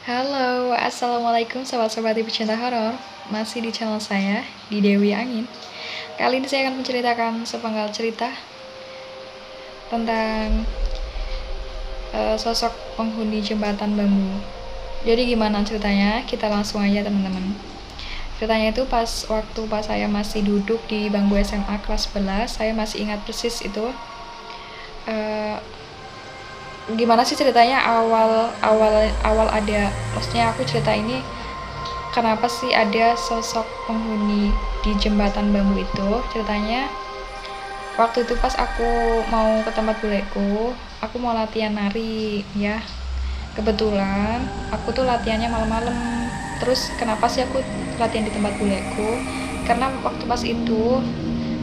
Halo, assalamualaikum sobat-sobat pecinta horor. Masih di channel saya, di Dewi Angin. Kali ini saya akan menceritakan sepenggal cerita tentang sosok penghuni jembatan bambu. Jadi gimana ceritanya? Kita langsung aja teman-teman. Ceritanya itu pas saya masih duduk di bangku SMA kelas 11, saya masih ingat persis itu. Gimana sih ceritanya awal ada, maksudnya aku cerita ini kenapa sih ada sosok penghuni di jembatan bambu itu. Ceritanya waktu itu pas aku mau ke tempat buleku, aku mau latihan nari ya. Kebetulan aku tuh latihannya malam-malam. Terus kenapa sih aku latihan di tempat buleku? Karena waktu pas itu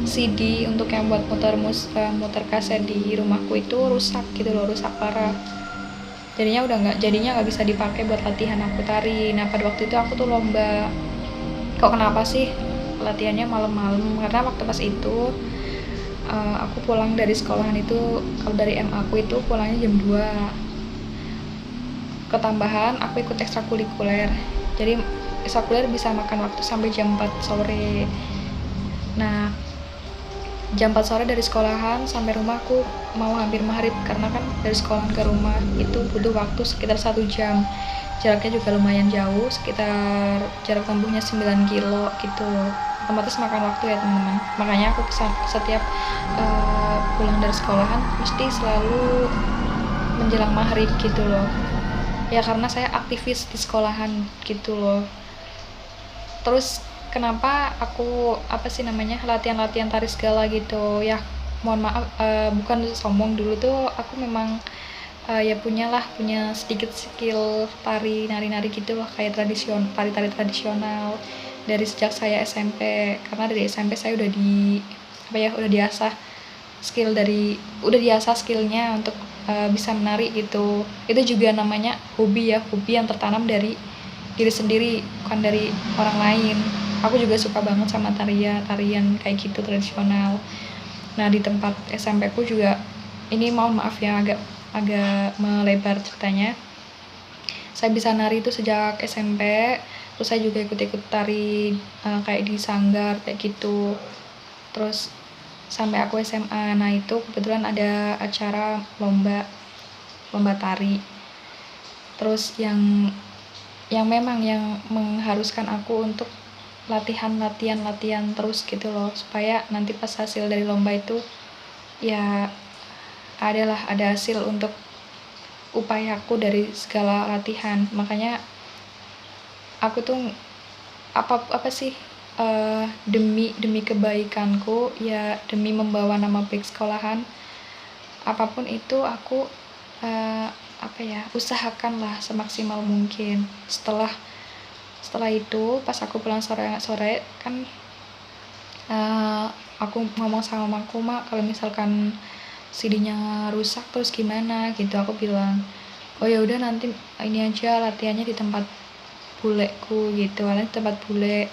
CD untuk yang buat muter kaset di rumahku itu rusak gitu loh, rusak parah. Jadinya nggak bisa dipakai buat latihan aku tari. Nah pada waktu itu aku tuh lomba. Kenapa sih latihannya malam-malam? Karena waktu pas itu aku pulang dari sekolahan itu, kalau dari MA aku itu pulangnya jam 2. Ketambahan aku ikut ekstrakurikuler, jadi ekstrakurikuler bisa makan waktu sampai jam 4 sore. Nah jam 4 sore dari sekolahan sampai rumah aku mau hampir maghrib, karena kan dari sekolahan ke rumah itu butuh waktu sekitar 1 jam. Jaraknya juga lumayan jauh, sekitar jarak tempuhnya 9 kilo gitu. Otomatis makan waktu ya teman-teman. Makanya aku setiap pulang dari sekolahan mesti selalu menjelang maghrib gitu loh. Ya karena saya aktivis di sekolahan gitu loh. Terus kenapa aku latihan tari segala gitu ya, mohon maaf, bukan sombong. Dulu tuh aku memang ya punya sedikit skill tari nari gitu loh, kayak tari tradisional dari sejak saya SMP. Karena dari SMP saya udah diasah udah diasah skillnya untuk bisa menari gitu. Itu juga namanya hobi yang tertanam dari diri sendiri, bukan dari orang lain. Aku juga suka banget sama tarian kayak gitu tradisional. Nah di tempat SMP ku juga, ini mohon maaf ya agak melebar ceritanya, saya bisa nari itu sejak SMP. Terus saya juga ikut-ikut tari kayak di sanggar kayak gitu. Terus sampai aku SMA, nah itu kebetulan ada acara lomba tari. Terus yang memang yang mengharuskan aku untuk latihan terus gitu loh, supaya nanti pas hasil dari lomba itu ya ada hasil untuk upayaku dari segala latihan. Makanya aku tuh apa sih, demi kebaikanku ya, demi membawa nama baik sekolahan, apapun itu aku usahakanlah semaksimal mungkin. Setelah itu pas aku pulang sore kan, aku ngomong sama mamaku, "Mak, kalau misalkan CD-nya rusak terus gimana?" gitu. Aku bilang, "Oh ya udah, nanti ini aja latihannya di tempat buleku gitu." Karena di tempat bule.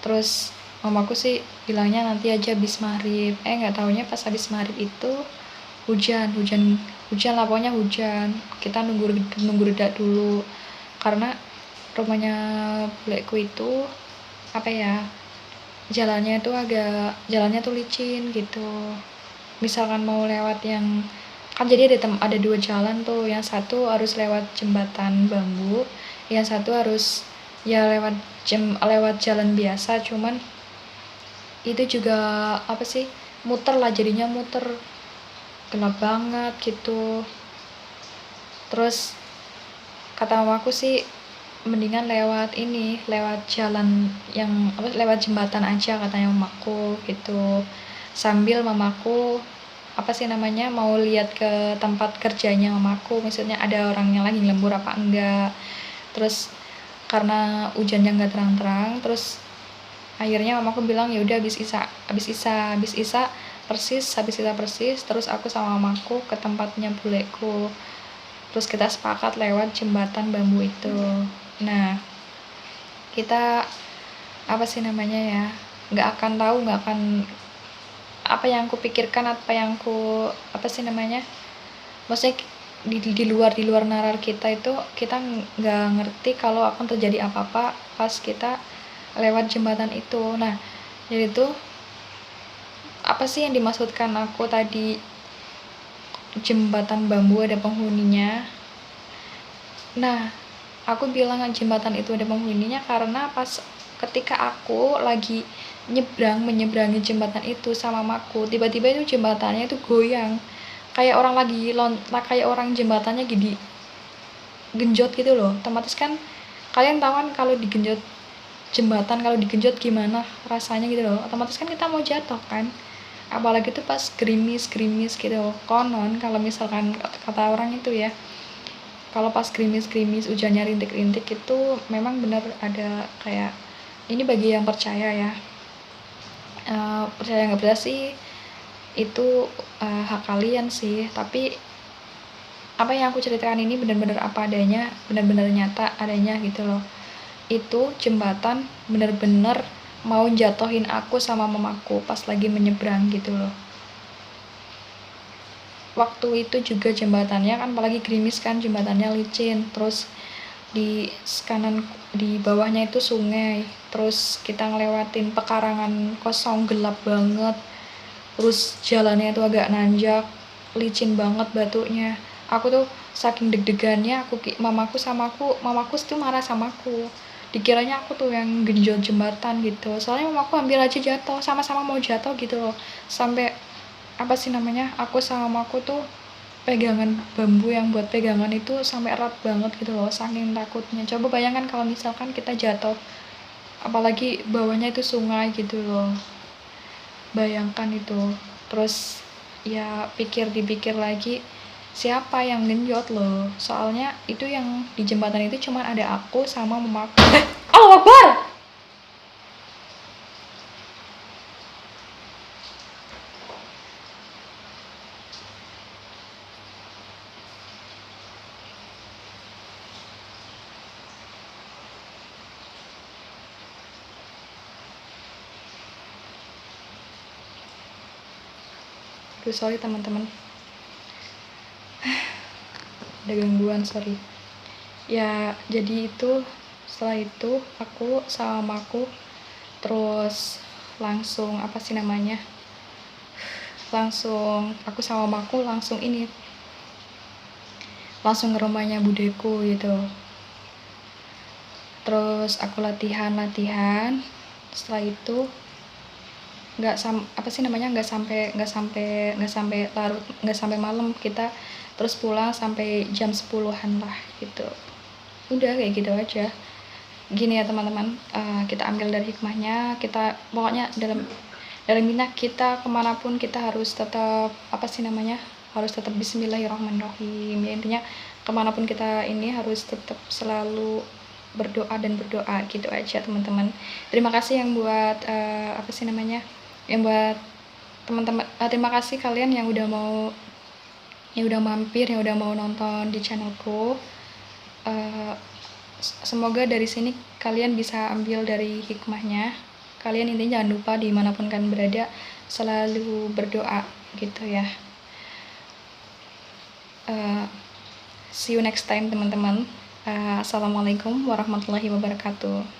Terus mamaku sih bilangnya nanti aja habis maghrib. Nggak taunya pas habis maghrib itu hujan lah, pokoknya hujan. Kita nunggu reda dulu, karena rumahnya buleku itu jalannya tuh licin gitu. Misalkan mau lewat yang kan, jadi ada 2 jalan tuh. Yang satu harus lewat jembatan bambu, yang satu harus ya lewat jalan biasa. Cuman itu juga muter lah, jadinya muter, gelap banget gitu. Terus kata mamaku sih mendingan lewat jalan lewat jembatan aja, katanya mamaku gitu. Sambil mamaku mau lihat ke tempat kerjanya mamaku, maksudnya ada orang yang lagi lembur apa enggak. Terus karena hujannya nggak terang-terang, terus akhirnya mamaku bilang ya udah habis isa persis, terus aku sama mamaku ke tempatnya buleku. Terus kita sepakat lewat jembatan bambu itu. Nah kita nggak akan apa yang aku pikirkan, maksudnya di luar nalar kita itu kita nggak ngerti kalau akan terjadi apa-apa pas kita lewat jembatan itu. Nah, jadi tuh apa sih yang dimaksudkan aku tadi jembatan bambu ada penghuninya? Nah, aku bilang jembatan itu ada penghuninya karena pas ketika aku lagi menyeberangi jembatan itu sama mamaku, tiba-tiba itu jembatannya itu goyang, kayak orang kayak orang jembatannya gini genjot gitu loh. Otomatis kan kalian tahu kan kalau digenjot jembatan, kalau digenjot gimana rasanya gitu loh. Otomatis kan kita mau jatuh kan, apalagi tuh pas gerimis gitu. Konon kalau misalkan kata orang itu ya, kalau pas gerimis hujannya rintik-rintik itu memang benar ada kayak ini. Bagi yang percaya ya, percaya nggak percaya sih itu hak kalian sih, tapi apa yang aku ceritakan ini benar-benar apa adanya, benar-benar nyata adanya gitu loh. Itu jembatan benar-benar mau jatuhin aku sama mamaku pas lagi menyeberang gitu loh. Waktu itu juga jembatannya kan apalagi gerimis kan, jembatannya licin, terus di kanan di bawahnya itu sungai, terus kita ngelewatin pekarangan kosong gelap banget, terus jalannya itu agak nanjak, licin banget batunya. Aku tuh saking deg-degannya mamaku tuh marah sama aku, dikiranya aku tuh yang genjot jembatan gitu, soalnya mamaku hampir aja jatuh, sama-sama mau jatuh gitu loh. Sampai apa sih namanya, aku sama mamaku tuh pegangan bambu yang buat pegangan itu sampai erat banget gitu loh, saking takutnya. Coba bayangkan kalau misalkan kita jatuh, apalagi bawahnya itu sungai gitu loh, bayangkan itu. Terus ya dipikir lagi siapa yang genjot loh, soalnya itu yang di jembatan itu cuman ada aku sama mamaku. Allah Akbar. Aduh, sorry teman-teman, ada gangguan, sorry ya. Jadi itu setelah itu aku sama mamaku terus langsung apa sih namanya, langsung aku sama mamaku langsung langsung ke rumahnya budeku gitu. Terus aku latihan. Setelah itu nggak sampai larut, nggak sampai malam, kita terus pulang sampai jam 10-an lah gitu. Udah kayak gitu aja. Gini ya teman-teman, kita ambil dari hikmahnya, kita pokoknya dalam minat kita kemanapun kita harus tetap harus tetap bismillahirrahmanirrahim ya. Intinya kemanapun kita ini harus tetap selalu berdoa gitu aja teman-teman. Terima kasih yang buat yang buat teman-teman, terima kasih kalian yang udah mampir, yang udah mau nonton di channelku. Semoga dari sini kalian bisa ambil dari hikmahnya. Kalian intinya jangan lupa dimanapun kalian berada selalu berdoa gitu ya. See you next time teman-teman. Assalamualaikum warahmatullahi wabarakatuh.